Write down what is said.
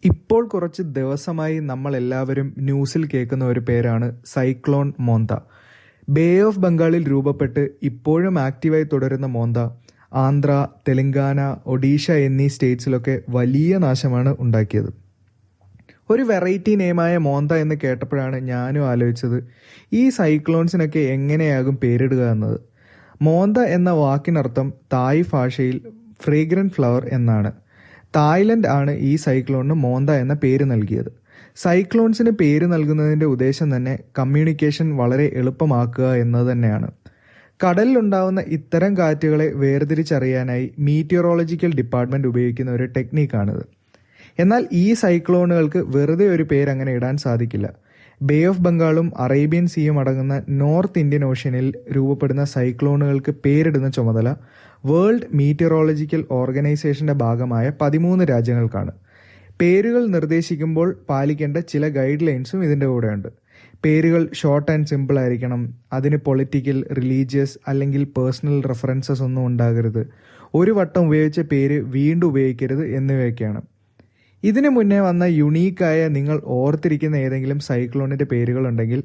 ഇപ്പോൾ കുറച്ച് ദിവസമായി നമ്മളെല്ലാവരും ന്യൂസിൽ കേൾക്കുന്ന ഒരു പേരാണ് സൈക്ലോൺ മോന്ത. ബേ ഓഫ് ബംഗാളിൽ രൂപപ്പെട്ട് ഇപ്പോഴും ആക്റ്റീവായി തുടരുന്ന മോന്ത ആന്ധ്ര, തെലങ്കാന, ഒഡീഷ എന്നീ സ്റ്റേറ്റ്സിലൊക്കെ വലിയ നാശമാണ് ഉണ്ടാക്കിയത്. ഒരു വെറൈറ്റി നെയിമായ മോന്ത എന്ന് കേട്ടപ്പോഴാണ് ഞാനും ആലോചിച്ചത്, ഈ സൈക്ലോൺസിനൊക്കെ എങ്ങനെയാകും പേരിടുക എന്നത്. മോന്ത എന്ന വാക്കിനർത്ഥം തായ് ഭാഷയിൽ ഫ്രേഗ്രന്റ് ഫ്ലവർ എന്നാണ്. തായ്ലൻഡ് ആണ് ഈ സൈക്ലോണിന് മോന്ത എന്ന പേര് നൽകിയത്. സൈക്ലോൺസിന് പേര് നൽകുന്നതിൻ്റെ ഉദ്ദേശം തന്നെ കമ്മ്യൂണിക്കേഷൻ വളരെ എളുപ്പമാക്കുക എന്നത് തന്നെയാണ്. കടലിലുണ്ടാവുന്ന ഇത്തരം കാറ്റുകളെ വേർതിരിച്ചറിയാനായി മീറ്റിയോറോളജിക്കൽ ഡിപ്പാർട്ട്മെൻറ്റ് ഉപയോഗിക്കുന്ന ഒരു ടെക്നിക്കാണിത്. എന്നാൽ ഈ സൈക്ലോണുകൾക്ക് വെറുതെ ഒരു പേര് അങ്ങനെ ഇടാൻ സാധിക്കില്ല. ബേ ഓഫ് ബംഗാളും അറേബ്യൻ സീയും അടങ്ങുന്ന നോർത്ത് ഇന്ത്യൻ ഓഷ്യനിൽ രൂപപ്പെടുന്ന സൈക്ലോണുകൾക്ക് പേരിടുന്ന ചുമതല വേൾഡ് മീറ്റിയോറോളജിക്കൽ ഓർഗനൈസേഷൻ്റെ ഭാഗമായ 13 രാജ്യങ്ങൾക്കാണ്. പേരുകൾ നിർദ്ദേശിക്കുമ്പോൾ പാലിക്കേണ്ട ചില ഗൈഡ് ലൈൻസും ഇതിൻ്റെ കൂടെയുണ്ട്. പേരുകൾ ഷോർട്ട് ആൻഡ് സിമ്പിൾ ആയിരിക്കണം. അതിന് പൊളിറ്റിക്കൽ, റിലീജിയസ് അല്ലെങ്കിൽ പേഴ്സണൽ റെഫറൻസസ് ഒന്നും ഉണ്ടാകരുത്. ഒരു വട്ടം ഉപയോഗിച്ച പേര് വീണ്ടും ഉപയോഗിക്കരുത് എന്നിവയൊക്കെയാണ്. ഇതിനു മുന്നേ വന്ന യുണീക്കായ നിങ്ങൾ ഓർത്തിരിക്കുന്ന ഏതെങ്കിലും സൈക്ലോണിൻ്റെ പേരുകളുണ്ടെങ്കിൽ